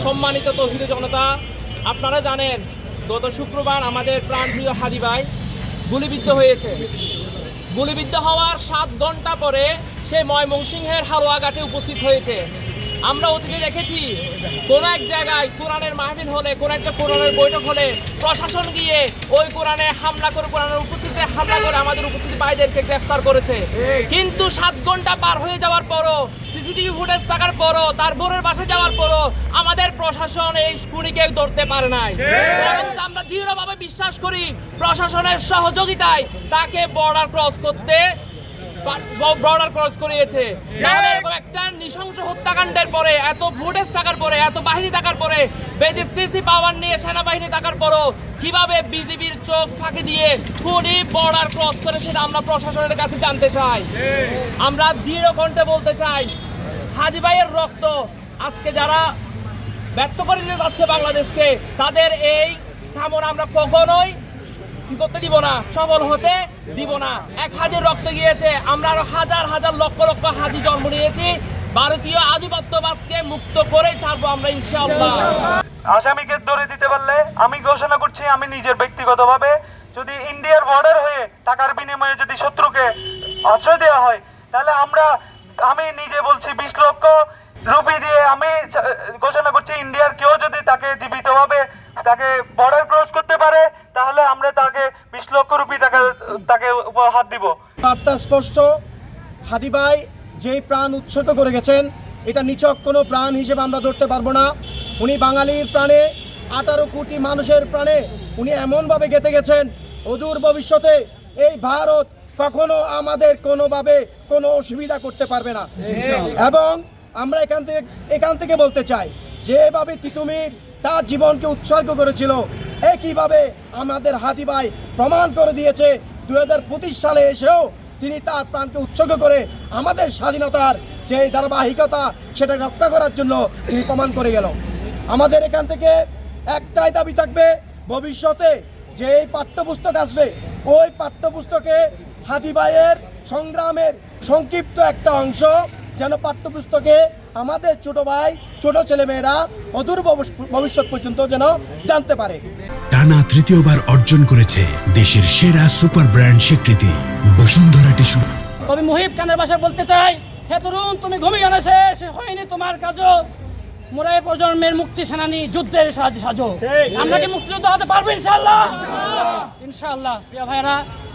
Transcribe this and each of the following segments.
সম্মানিত তৌহিদ জনতা, আপনারা জানেন গত শুক্রবার আমাদের প্রাণপ্রিয় হাদি ভাই গুলিবিদ্ধ হয়েছে। গুলিবিদ্ধ হওয়ার 7 ঘন্টা পরে সে ময়মনসিংহের হালুয়াঘাটে উপস্থিত হয়েছে। আমরা অতীতে দেখেছি কোনো এক জায়গায় কোরআনের মাহফিল হলে, কোনো একটা কোরআনের বৈঠক হলে প্রশাসন গিয়ে ওই কোরআনে হামলা করে, কোরআনের উপস্থিতিতে হামলা করে আমাদের উপস্থিত ভাইদেরকে গ্রেফতার করেছে। কিন্তু 7 ঘন্টা পার হয়ে যাওয়ার পরও, সিসিটিভি ফুটেজ থাকার পরও, তার বোনের বাসে যাওয়ার পরও আমাদের প্রশাসন এই খুনিকে ধরতে পারে নাই। আমরা দৃঢ়ভাবে বিশ্বাস করি প্রশাসনের সহযোগিতায় তাকে বর্ডার ক্রস করিয়েছে। নাহলে এরকম একটা নৃশংস হত্যাকাণ্ডের পরে, এত ফুটেজ থাকার পরে, এত বাহিনী থাকার পরে, ম্যাজিস্ট্রেসি পাওয়ার নিয়ে সেনাবাহিনী থাকার পরও কিভাবে বিজিবির চোখ ফাঁকি দিয়ে খুনি বর্ডার ক্রস করে সেটা আমরা প্রশাসনের কাছে জানতে চাই। আমরা দৃঢ় কণ্ঠে বলতে চাই, হাদি ভাইয়ের রক্ত আজকে যারা ব্যর্থ করে দিতে যাচ্ছে বাংলাদেশকে, তাদের এই কামনা আমরা কখনোই করতে দিব না, সফল হতে দিব না। এক হাদির রক্ত গিয়েছে, আমরা আরো হাজার হাজার লক্ষ লক্ষ হাদি জন্ম নিয়েছি। ভারতীয় আধিপত্যবাদকে মুক্ত করেই ছাড়বো আমরা ইনশাআল্লাহ। আসামিকে ধরে দিতে পারলে আমি ঘোষণা করছি, আমি নিজের ব্যক্তিগতভাবে যদি ইন্ডিয়ার বর্ডার হয়ে টাকার বিনিময়ে যদি শত্রুকে আশ্রয় দেওয়া হয়, তাহলে আমি নিজে বলছি 20 লক্ষ রুপি দিয়ে আমি ঘোষণা করছি, ইন্ডিয়ার কেউ যদি তাকে জীবিতভাবে তাকে বর্ডার ক্রস করতে পারে, তাহলে আমরা তাকে 20 লক্ষ রুপি তাকে উপহার দিব। বার্তা স্পষ্ট, হাদি ভাই যেই প্রাণ উৎসর্গ করে গেছেন, এটা নিছক কোনো প্রাণ হিসেবে আমরা ধরতে পারবো না। উনি বাঙালির প্রাণে, 18 কোটি মানুষের প্রাণে উনি এমনভাবে গেঁথে গেছেন, অদূর ভবিষ্যতে এই ভারত কখনো আমাদের কোনোভাবে কোনো অসুবিধা করতে পারবে না। এবং আমরা এখান থেকে বলতে চাই, যেভাবে তিতুমির তার জীবনকে উৎসর্গ করেছিল, একইভাবে আমাদের হাদি ভাই প্রমাণ করে দিয়েছে 2025 সালে এসেও তিনি তার প্রাণকে উৎসর্গ করে আমাদের স্বাধীনতার যে ধারাবাহিকতা সেটা রক্ষা করার জন্য তিনি প্রমাণ করে গেল। আমাদের এখান থেকে একটাই দাবি থাকবে, ভবিষ্যতে যে পাঠ্যপুস্তক আসবে, ওই পাঠ্যপুস্তকে হাদি ভাইয়ের সংগ্রামের সংক্ষিপ্ত একটা অংশ যেন পাঠ্যপুস্তকে আমাদের ছোট ভাই, ছোট ছেলেমেয়েরা অদূর ভবিষ্যৎ পর্যন্ত যেন জানতে পারে। টানা তৃতীয়বার অর্জন করেছে দেশের সেরা সুপার ব্র্যান্ড স্বীকৃতি বসুন্ধরা টিস্যু। কবি মুহিব খানের ভাষায় বলতে চাই, হে তরুণ তুমি ঘুমিয়ে না, শেষ হয়নি তোমার কাজও, মোরা প্রজন্মের মুক্তি সেনানী যুদ্ধের সাজো। আমরা কি মুক্তিযুদ্ধ হতে পারবো ইনশাআল্লাহ? ইনশাআল্লাহ। প্রিয় ভাইরা,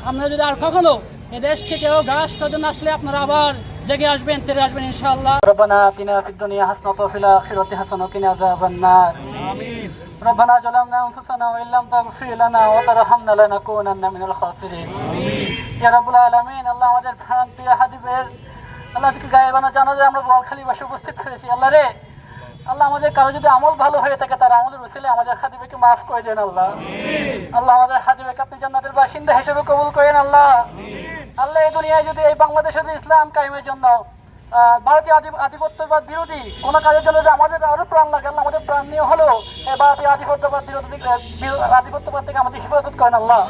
আমরা যদি আর কখনো এ দেশ থেকেও গাছ জন্য আসলে আপনারা আবার জেগে আসবেন, তেরে আসবেন ইনশাআল্লাহ। রব্বানা আতিনা ফিদ দুনিয়া হাসানাতাও ওয়া ফিল আখিরাতি হাসানাতাও ওয়া কিনা আযাবান নার। আমিন। রব্বানা যালামনা আনফুসানা ওয়া ইল্লাম তাগফির লানা ওয়া তারহামনা লানাকুনান্না মিনাল খাসিরিন। আমিন। ইয়া রাব্বুল আলামিন, আল্লাহ আমাদের প্রাণপ্রিয় হাদি ভাইয়ের আল্লাহ আজকে গায়েবানা জানাজায় আমরা বোয়ালখালীবাসী উপস্থিত হয়েছি। আল্লাহ রে, আল্লাহ আমাদের কারো যদি আমল ভালো হয়ে থাকে, তার আমলের উসিলায় আমাদের হাদি ভাইকে মাফ করে দেন আল্লাহ। আল্লাহ আমাদের হাদি ভাইকে আপনি জান্নাতের বাসিন্দা হিসেবে কবুল করেন আল্লাহ। আল্লাহ এই দুনিয়ায় যদি এই বাংলাদেশে যদি ইসলাম কায়েমের জন্য ভারতীয় আধিপত্যবাদ বিরোধী কোনো কাজের জন্য যে আমাদের আরো প্রাণ লাগে, আল্লাহ আমাদের প্রাণ নিয়ে হলেও এই ভারতীয় আধিপত্যবাদ থেকে আমাদের হেফাজত করেন আল্লাহ।